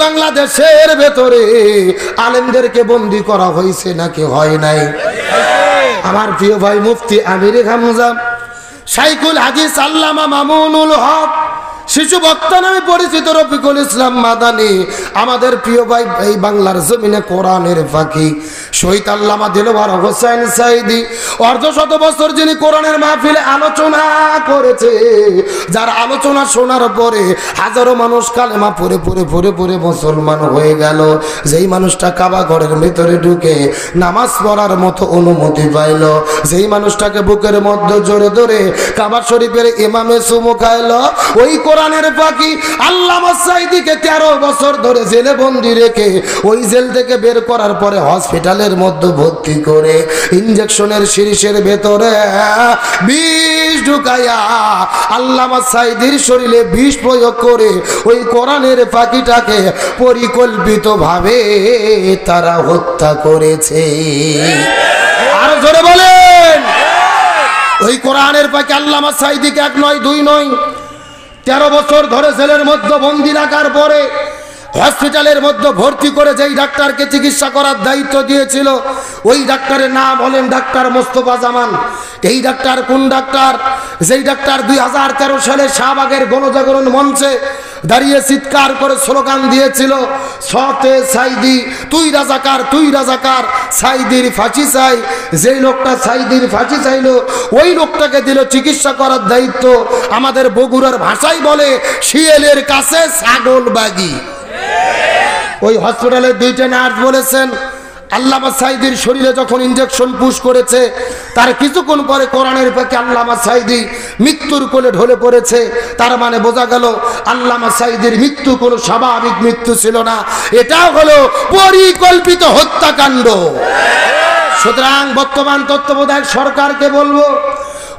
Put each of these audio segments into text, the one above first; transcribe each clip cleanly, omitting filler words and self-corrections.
বাংলাদেশের ভেতরে আলেমদেরকে বন্দী করা হয়েছে নাকি হয় নাই? আমার প্রিয় ভাই মুফতি আমির হামজা, শাইখুল হাদিস আল্লামা মামুনুল হক, শিশু বক্তা নামে পরিচিত রফিকুল ইসলাম মাদানী, আমাদের প্রিয় ভাই এই বাংলার জমিনে কোরআনের ফাঁকি শহীদ আল্লামা দিলওয়ার হোসেন সাইদি, অর্ধশত বছর যিনি কোরআনের মাহফিলে আলোচনা করেছে, যার আলোচনা শোনার পরে হাজারো মানুষ কালেমা পড়ে পড়ে পড়ে পড়ে মুসলমান হয়ে গেল। যেই মানুষটা কাবা ঘরের ভিতরে ঢুকে নামাজ পড়ার মতো অনুমতি পাইল, যেই মানুষটাকে বুকের মধ্যে জোরে ধরে কাবা শরীফের ইমামে চুমু খাইল, ওই কোরআনের পাখি আল্লামা সাইদিকে 13 বছর ধরে জেলে বন্দি রেখে ওই জেল থেকে বের করার পরে হসপিটালের মধ্যে ভর্তি করে ইনজেকশনের শিরিষের ভেতরে বিষ ঢুকাইয়া আল্লামা সাইদির শরীরে বিষ প্রয়োগ করে ওই কোরআনের পাখিটাকে পরিকল্পিতভাবে তারা হত্যা করেছে। আর জোরে বলেন, ওই কোরআনের পাখি আল্লামা সাইদিকে 1 নয় 2 নয় 13 বছর ধরে জেলের মধ্যে বন্দি রাখার পরে হসপিটালের মধ্যে ভর্তি করে যেই ডাক্তারকে চিকিৎসা করার দায়িত্ব দিয়েছিল, ওই ডাক্তারের নাম হলেন ডাক্তার মোস্তফা জামান। এই ডাক্তার কোন ডাক্তার? যেই ডাক্তার 2013 সালে শাহবাগের গণজাগরণ মঞ্চে দাঁড়িয়ে চিৎকার করে স্লোগান দিয়েছিল, সতে সাইদি তুই রাজাকার, তুই রাজাকার, সাইদির ফাঁসি চাই। যেই লোকটা সাইদির ফাঁসি চাইলো, ওই লোকটাকে দিল চিকিৎসা করার দায়িত্ব। আমাদের বগুড়ার ভাষায় বলে শিয়ালের কাছে ছাগল বাগি। ওই হসপিটালের 2টা নার্স বলেছেন, আল্লামা সাইদির শরীরে যখন ইনজেকশন পুশ করেছে, তার কিছুক্ষণ পরে কোরআনের পাখি আল্লামা সাইদি মৃত্যুর কোলে ঢলে পড়েছে। তার মানে বোঝা গেল আল্লামা সাইদির মৃত্যু কোনো স্বাভাবিক মৃত্যু ছিল না, এটা হলো পরিকল্পিত হত্যাকাণ্ড। সুতরাং বর্তমান তত্ত্বাবধায়ক সরকারকে বলবো,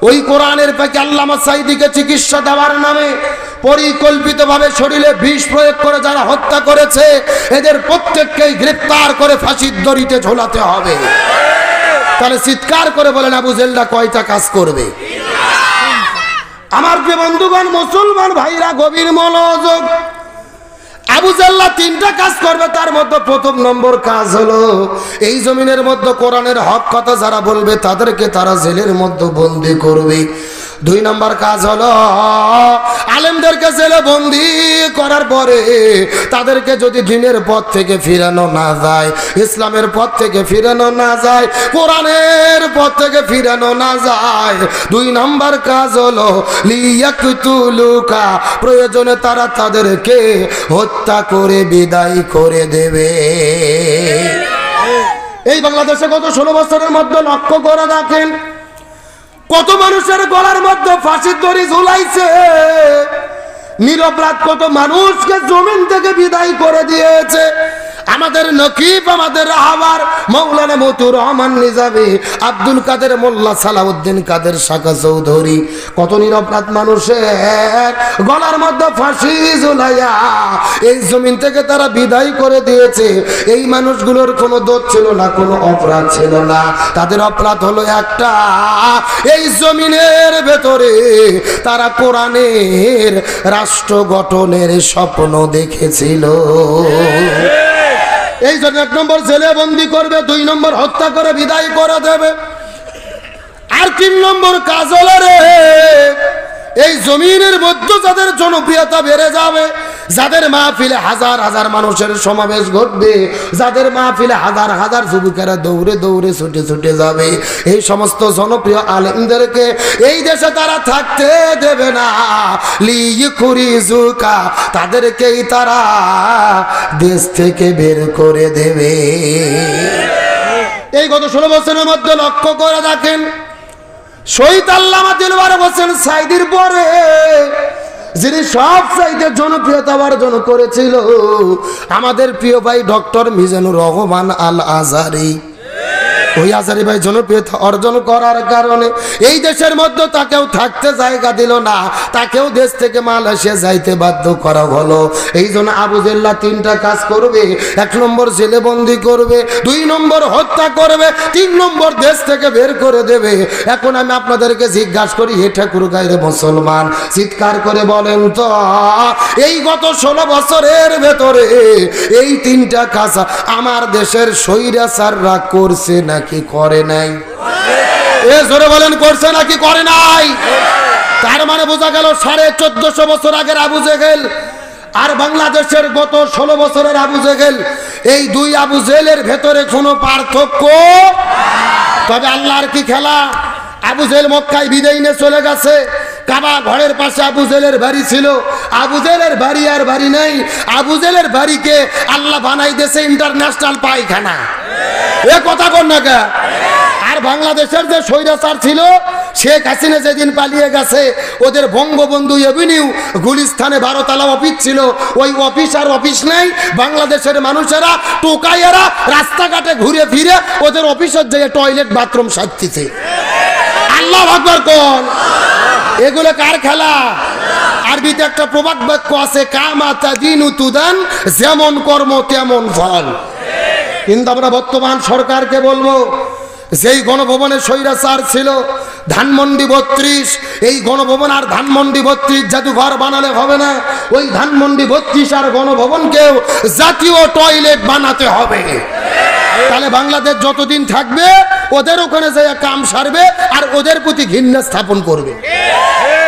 ওই কোরআনের পাখি আল্লামা সাইদিকে চিকিৎসা দেওয়ার নামে পরিকল্পিতভাবে শরীরে বিষ প্রয়োগ করে যারা হত্যা করেছে, এদের প্রত্যেককেই গ্রেফতার করে ফাঁসির দড়িতে ঝোলাতে হবে। তাহলে চিৎকার করে বলেন, আবু জেলরা কয়টা কাজ করবে? আমার প্রিয় বন্ধুগণ, মুসলমান ভাইরা গভীর মনোযোগ, আবু জাল্লা 3টা কাজ করবে। তার মধ্যে 1 নম্বর কাজ হলো, এই জমিনের মধ্যে কোরআনের হক কথা যারা বলবে তাদেরকে তারা জেলের মধ্যে বন্দী করবে। 2 নম্বর কাজ হলো, আলেমদেরকে জেলে বন্দী করার পরে তাদেরকে যদি দ্বীনের পথ থেকে ফিরানো না যায়, ইসলামের পথ থেকে ফিরানো না যায়, কোরআনের পথ থেকে ফিরানো না যায়, 2 নম্বর কাজ হলো লিয়াকতুলুকা, প্রয়োজনে তারা তাদেরকে হত্যা করে বিদায় করে দেবে। এই বাংলাদেশে গত 16 বছরের মধ্যে লক্ষ্য করে দেখেন, কত মানুষের গলার মধ্যে ফাঁসির দড়ি ঝুলাইছে, নিরপরাধ কত মানুষকে জমিন থেকে বিদায় করে দিয়েছে। আমাদের নকিব, আমাদের রাহাবার মৌলানা মতিউর রহমান নিজামী, আব্দুল কাদের মোল্লা, সালাউদ্দিন কাদের শাখা চৌধুরী, কত নিরপরাধ মানুষের গলার মধ্যে ফাঁসি ঝুলাইয়া এই জমিন থেকে তারা বিদায় করে দিয়েছে। এই মানুষগুলোর কোনো দোষ ছিল না, কোনো অপরাধ ছিল না, তাদের অপরাধ হলো একটা, এই জমিনের ভেতরে তারা কোরআনের রাষ্ট্র গঠনের স্বপ্ন দেখেছিল। এই জন্য 1 নম্বর জেলে বন্দি করবে, 2 নম্বর হত্যা করে বিদায় করে দেবে। আর 3 নম্বর কাজ হলো রে, এই জমিনের মধ্যে যাদের জনপ্রিয়তা বেড়ে যাবে, যাদের মাহফিলে হাজার হাজার মানুষের সমাবেশ ঘটবে, যাদের মাহফিলে হাজার হাজার যুবকেরা দৌড়ে দৌড়ে ছুটে ছুটে যাবে, এই সমস্ত জনপ্রিয় আলেমদেরকে এই দেশে তারা থাকতে দেবে না। লিইখুরিজুকা, তাদেরকেই তারা দেশ থেকে বের করে দেবে। এই গত 16 বছরের মধ্যে লক্ষ্য করে দেখেন, শহীদ আল্লামা দিলওয়ার হোসেন সাইদির পরে যিনি সব চাইতে জনপ্রিয়তা অর্জন করেছিল, আমাদের প্রিয় ভাই ডক্টর মিজানুর রহমান আল আজহারি। ওই আজারি ভাই জনপ্রিয়তা অর্জন করার কারণে এই দেশের মধ্যে তাকেও থাকতে জায়গা দিল না, তাকেও দেশ থেকে মালয়েশিয়া যাইতে বাধ্য করা হলো। এই জন্য আবু জেল্লা 3টা কাজ করবে। 1 নম্বর জেলে বন্দি করবে, 2 নম্বর হত্যা করবে, 3 নম্বর দেশ থেকে বের করে দেবে। এখন আমি আপনাদেরকে জিজ্ঞাসা করি, হে ঠাকুর গায়ের মুসলমান, চিৎকার করে বলেন তো, এই গত 16 বছরের ভেতরে এই 3টা কাজ আমার দেশের স্বৈরাচাররা করছে নাকি করে নাই? এ জোরে বলেন, করছে নাকি করে নাই? তার মানে বোঝা গেল 1450 বছর আগের আবু জেহেল আর বাংলাদেশের গত 16 বছরের আবু জেহেল, এই 2 আবু জেহেলের ভেতরে কোনো পার্থক্য। তবে আল্লাহর কি খেলা, আবু জেহেল মক্কায় বিদায় নিয়ে চলে গেছে, কাবা ঘরের পাশে আবু জেহেলের বাড়ি ছিল। আবু জেহেলের বাড়ি আর বাড়ি নাই, আবু জেহেলের বাড়িকে আল্লাহ বানাই দিয়েছে ইন্টারন্যাশনাল পায়খানা। এ কথা কোন না কে? আর বাংলাদেশের যে স্বৈরাচার ছিল, শেখ হাসিনা যেদিন পালিয়ে গেছে, ওদের বঙ্গবন্ধু এভিনিউ গুলিস্তানে 12 তলা অফিস ছিল, ওই অফিস আর অফিস নাই। বাংলাদেশের মানুষেরা টোকাইয়েরা রাস্তাঘাটে ঘুরে ফিরে ওদের অফিসের যে টয়লেট বাথরুম সাজতেছে। আল্লাহু আকবার কোন? এগুলো কার খেলা? আরবিতে একটা প্রবাদ বাক্য আছে, কামা তাদিনু তুদান, যেমন কর্ম তেমন ফল। কিন্তু আমরা বর্তমান সরকারকে বলবো, যেই গণভবনে স্বৈরাচার ছিল ধানমন্ডি 32, এই গণভবন আর ধানমন্ডি 32 জাদুঘর বানালে হবে না। ওই ধানমন্ডি 32 আর গণভবনকেও জাতীয় টয়লেট বানাতে হবে। তাহলে বাংলাদেশ যতদিন থাকবে ওদের ওখানে যায় কাম সারবে আর ওদের প্রতি ঘৃণা স্থাপন করবে।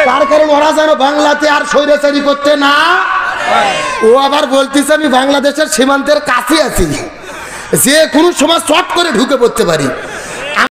তার কারণ ওরা যেন বাংলাতে আর স্বৈরাচারী করতে না। ও আবার বলতেছে আমি বাংলাদেশের সীমান্তের কাছে আছি, যে কোনো সময় চট করে ঢুকে পড়তে পারি।